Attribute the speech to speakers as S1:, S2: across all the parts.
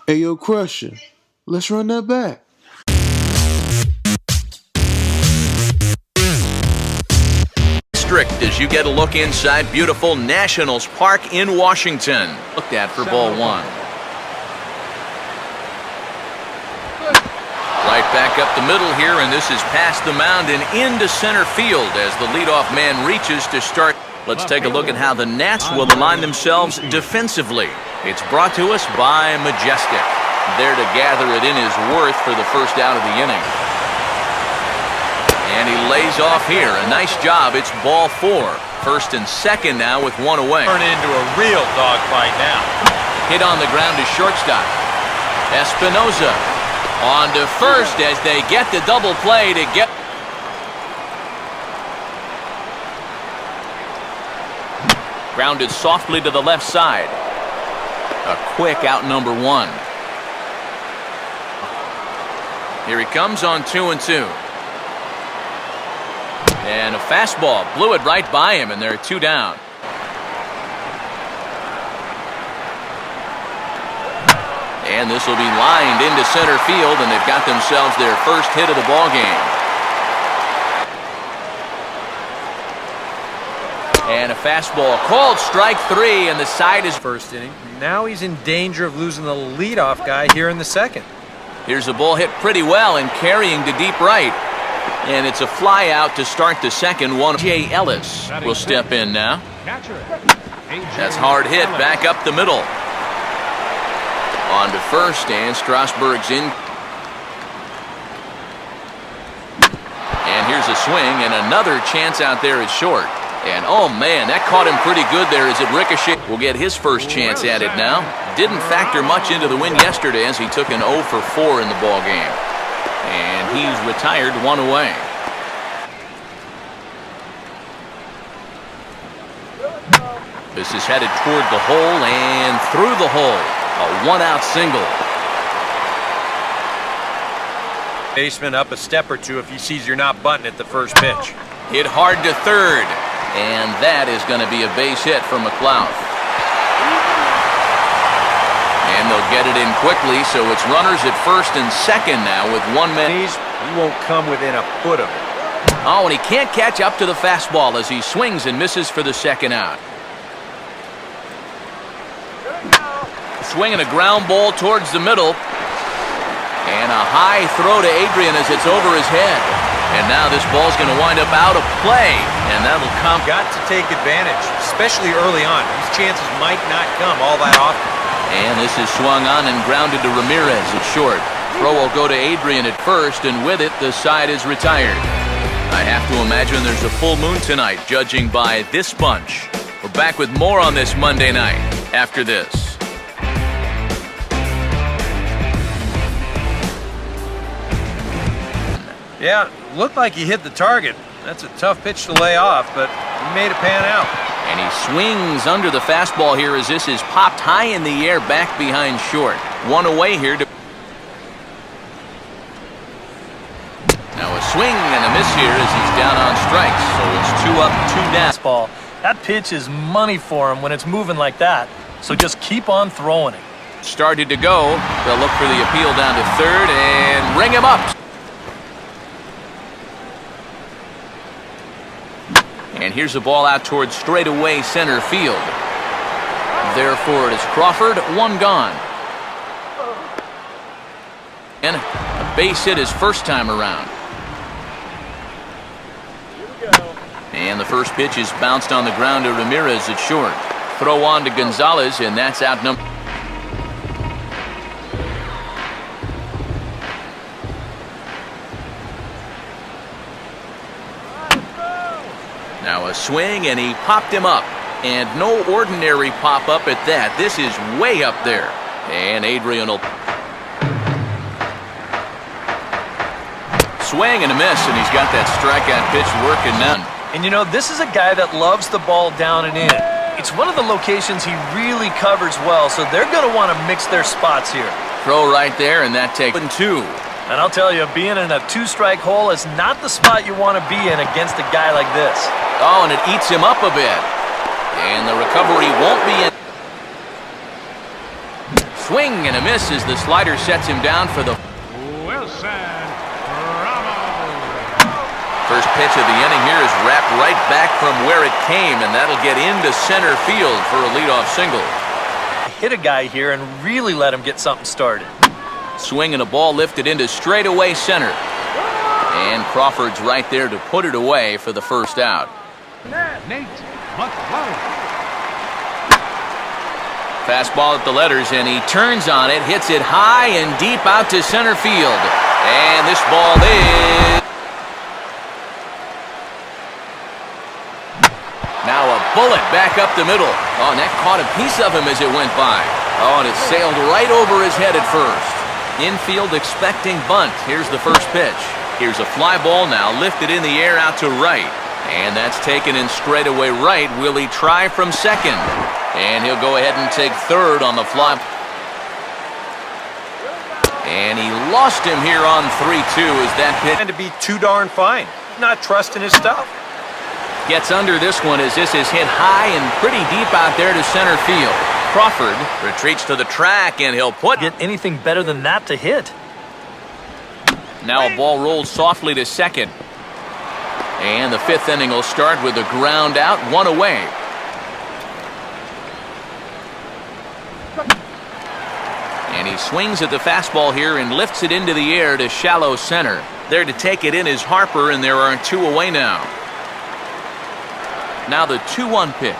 S1: Hey, yo, Crusher, let's run that back.
S2: Strict as you get a look inside beautiful Nationals Park in Washington. Looked at for ball one. Right back up the middle here, and this is past the mound and into center field as the leadoff man reaches to start. Let's take a look at how the Nats will align themselves defensively. It's brought to us by Majestic. There to gather it in his worth for the first out of the inning. And he lays off here. A nice job. It's ball four. First and second now with one away.
S3: Turn into a real dogfight now.
S2: Hit on the ground to shortstop. Espinoza on to first as they get the double play to get. Grounded softly to the left side. A quick out number one. Here he comes on 2-2. And a fastball blew it right by him, and they're two down. And this will be lined into center field, and they've got themselves their first hit of the ball game. And a fastball called strike three, and the side is
S3: first inning. Now he's in danger of losing the leadoff guy here in the second.
S2: Here's a ball hit pretty well and carrying to deep right. And it's a fly out to start the second one. Jay Ellis will step in now. That's hard hit back up the middle. On to first, and Strasburg's in. And here's a swing, and another chance out there is short. And oh man, that caught him pretty good there as it ricocheted. Will get his first chance at it now. Didn't factor much into the win yesterday as he took an 0 for 4 in the ball game. And he's retired one away. This is headed toward the hole and through the hole. A one-out single.
S3: Baseman up a step or two if he sees you're not butting at the first pitch.
S2: Hit hard to third. And that is going to be a base hit for McLeod. And they'll get it in quickly, so it's runners at first and second now with 1 man.
S3: He won't come within a foot of it.
S2: Oh, and he can't catch up to the fastball as he swings and misses for the second out. Swinging a ground ball towards the middle. And a high throw to Adrian as it's over his head. And now this ball's going to wind up out of play. And that'll come.
S3: Got to take advantage, especially early on. These chances might not come all that often.
S2: And this is swung on and grounded to Ramirez at short. Throw will go to Adrian at first, and with it, the side is retired. I have to imagine there's a full moon tonight, judging by this bunch. We're back with more on this Monday night after this.
S3: Yeah, looked like he hit the target. That's a tough pitch to lay off, but he made it pan out.
S2: And he swings under the fastball here as this is popped high in the air back behind short. One away here. Now a swing and a miss here as he's down on strikes. So it's 2 up, 2 down.
S4: Ball. That pitch is money for him when it's moving like that. So just keep on throwing it.
S2: Started to go. They'll look for the appeal down to third and ring him up. And here's a ball out towards straightaway center field. Therefore, it is Crawford, 1 gone. And a base hit his first time around. And the first pitch is bounced on the ground to Ramirez at short. Throw on to Gonzalez, and that's out number. Now a swing, and he popped him up. And no ordinary pop-up at that. This is way up there. And Adrian will swing and a miss, and he's got that strikeout pitch working now.
S4: And you know, this is a guy that loves the ball down and in. It's one of the locations he really covers well, so they're going to want to mix their spots here.
S2: Throw right there, and that takes 2.
S4: And I'll tell you, being in a 2-strike hole is not the spot you want to be in against a guy like this.
S2: Oh, and it eats him up a bit. And the recovery won't be in. swing and a miss as the slider sets him down for the first pitch of the inning here is wrapped right back from where it came, and that'll get into center field for a leadoff single.
S4: Hit a guy here and really let him get something started.
S2: Swing and a ball lifted into straightaway center. And Crawford's right there to put it away for the first out. Fastball at the letters, and he turns on it, hits it high and deep out to center field. And this ball is... Now a bullet back up the middle. Oh, and that caught a piece of him as it went by. Oh, and it sailed right over his head at first. Infield expecting bunt. Here's the first pitch. Here's a fly ball now, lifted in the air out to right. And that's taken in straightaway right. Will he try from second? And he'll go ahead and take third on the fly. And he lost him here on 3-2 as that pitch.
S3: And to be too darn fine. Not trusting his stuff.
S2: Gets under this one as this is hit high and pretty deep out there to center field. Crawford retreats to the track, and he'll put...
S4: Get anything better than that to hit.
S2: Now a ball rolled softly to second. And the fifth inning will start with a ground out, one away. And he swings at the fastball here and lifts it into the air to shallow center. There to take it in is Harper, and there are two away now. Now the 2-1 pitch.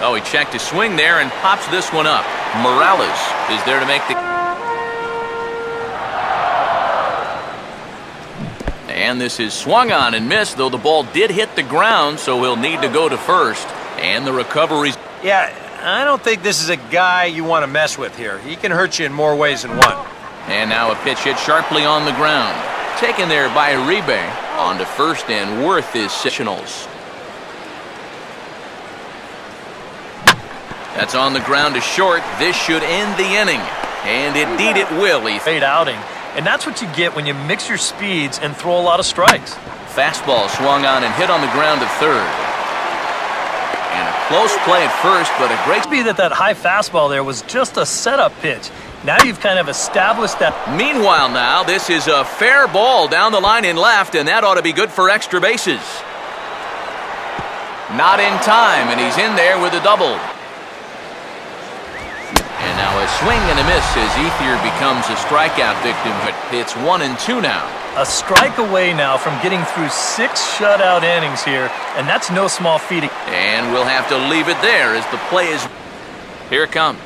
S2: Oh, he checked his swing there and pops this one up. Morales is there to make the... And this is swung on and missed, though the ball did hit the ground, so he'll need to go to first. And the recovery's...
S3: Yeah, I don't think this is a guy you want to mess with here. He can hurt you in more ways than one.
S2: And now a pitch hit sharply on the ground. Taken there by Uribe. On to first, and Worth is sectionals. That's on the ground to short. This should end the inning. And indeed it will.
S4: Fade outing. And that's what you get when you mix your speeds and throw a lot of strikes.
S2: Fastball swung on and hit on the ground to third. And a close play at first, but a great...
S4: Be that high fastball there was just a setup pitch. Now you've kind of established that.
S2: Meanwhile now, this is a fair ball down the line in left, and that ought to be good for extra bases. Not in time, and he's in there with a double. And now a swing and a miss as Ethier becomes a strikeout victim, but it's 1-2 now.
S4: A strike away now from getting through 6 shutout innings here, and that's no small feat.
S2: And we'll have to leave it there as the play is... Here it comes.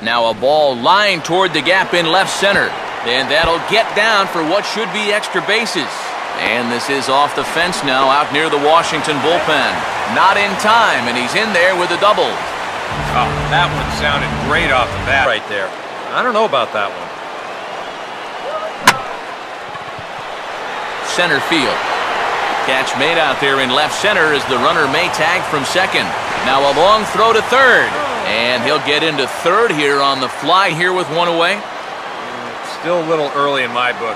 S2: Now a ball lined toward the gap in left center. And that'll get down for what should be extra bases. And this is off the fence now out near the Washington bullpen. Not in time, and he's in there with a double.
S3: Oh, that one sounded great off the bat right there. I don't know about that one.
S2: Center field. Catch made out there in left center as the runner may tag from second. Now a long throw to third. And he'll get into third here on the fly here with one away.
S3: Still a little early in my book.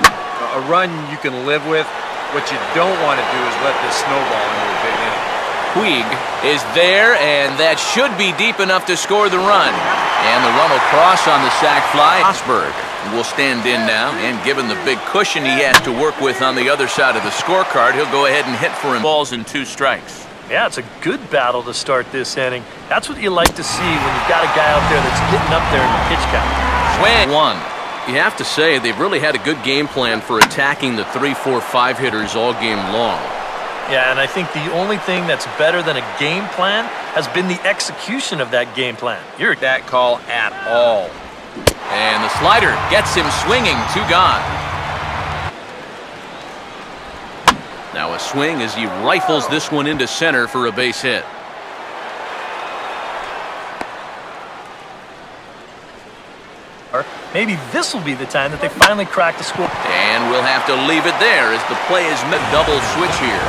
S3: A run you can live with. What you don't want to do is let this snowball into a big inning.
S2: Puig is there, and that should be deep enough to score the run. And the run will cross on the sac fly. Osberg will stand in now, and given the big cushion he has to work with on the other side of the scorecard, he'll go ahead and hit for him. Balls and 2 strikes.
S4: Yeah, it's a good battle to start this inning. That's what you like to see when you've got a guy out there that's getting up there in the pitch count.
S2: Swing. 1. You have to say they've really had a good game plan for attacking the 3, 4, 5 hitters all game long.
S4: Yeah, and I think the only thing that's better than a game plan has been the execution of that game plan.
S3: You're that call at all.
S2: And the slider gets him swinging. 2 gone. Now a swing as he rifles this one into center for a base hit.
S4: Maybe this will be the time that they finally crack the score.
S2: And we'll have to leave it there as the play is mid-double switch here.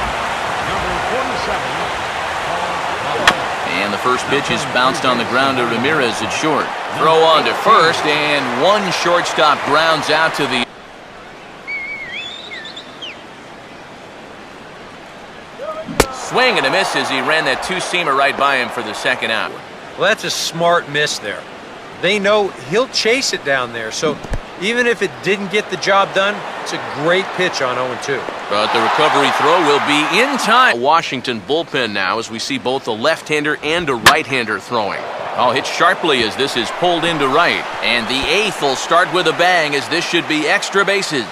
S2: And the first pitch is bounced on the ground to Ramirez at short. Throw on to first, and one shortstop grounds out to the... Swing and a miss as he ran that 2-seamer right by him for the second out.
S3: Well, that's a smart miss there. They know he'll chase it down there, so even if it didn't get the job done, it's a great pitch on 0-2.
S2: But the recovery throw will be in time. Washington bullpen now as we see both a left-hander and a right-hander throwing. Oh, hit sharply as this is pulled into right. And the eighth will start with a bang as this should be extra bases.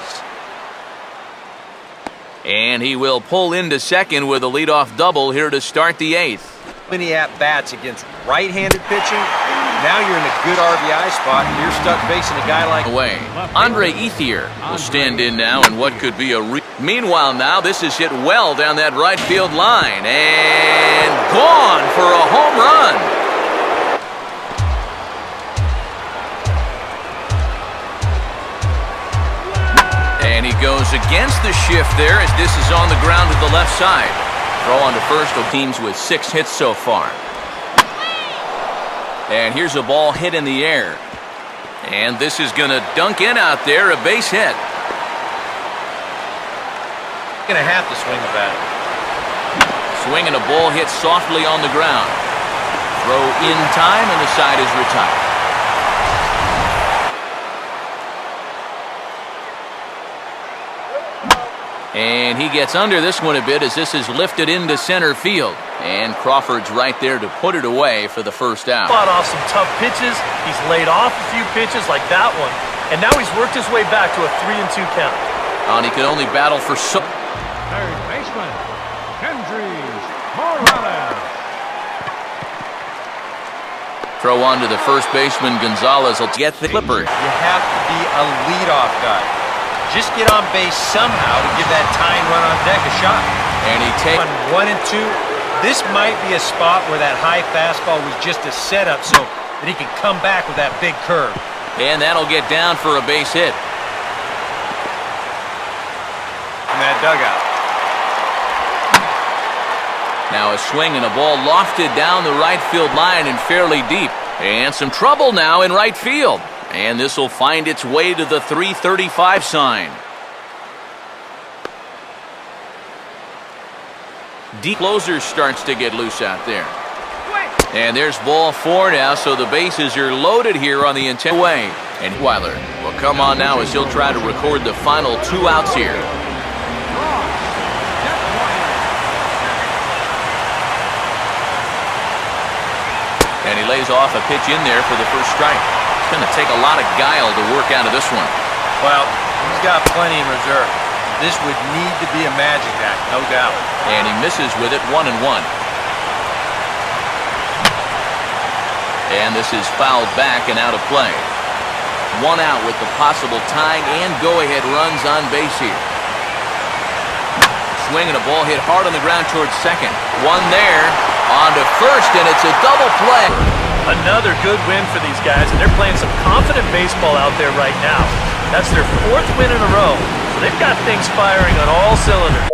S2: And he will pull into second with a leadoff double here to start the eighth.
S3: Many at-bats against right-handed pitching. Now you're in a good RBI spot. You're stuck facing a guy like...
S2: Away. Andre Ethier will stand in now in what could be a... Meanwhile now, this is hit well down that right field line. And gone for a home run. And he goes against the shift there as this is on the ground to the left side. Throw on to first of teams with 6 hits so far. And here's a ball hit in the air. And this is going to dunk in out there, a base hit.
S3: Going to have to swing the bat.
S2: Swinging a ball hit softly on the ground. Throw in time and the side is retired. And he gets under this one a bit as this is lifted into center field. And Crawford's right there to put it away for the first out.
S4: Fought off some tough pitches. He's laid off a few pitches like that one. And now he's worked his way back to a 3-2 count.
S2: And he could only battle for so...
S5: Third baseman, Hendrys Morales.
S2: Throw on to the first baseman, Gonzalez will get the Clippers.
S3: You have to be a leadoff guy. Just get on base somehow to give that tying run on deck a shot.
S2: And he takes...
S3: On 1 and 2, this might be a spot where that high fastball was just a setup so that he could come back with that big curve.
S2: And that'll get down for a base hit.
S3: In that dugout.
S2: Now a swing and a ball lofted down the right field line and fairly deep. And some trouble now in right field. And this will find its way to the 335 sign. Deep closer starts to get loose out there. And there's ball 4 now, so the bases are loaded here on the intent way. And Weiler will come on now as he'll try to record the final 2 outs here. And he lays off a pitch in there for the first strike. It's going to take a lot of guile to work out of this one.
S3: Well, he's got plenty in reserve. This would need to be a magic act, no doubt.
S2: And he misses with it 1-1. And this is fouled back and out of play. 1 out with the possible tying and go-ahead runs on base here. Swing and a ball hit hard on the ground towards second. 1 there, on to first, and it's a double play.
S4: Another good win for these guys, and they're playing some confident baseball out there right now. That's their 4th win in a row, so they've got things firing on all cylinders.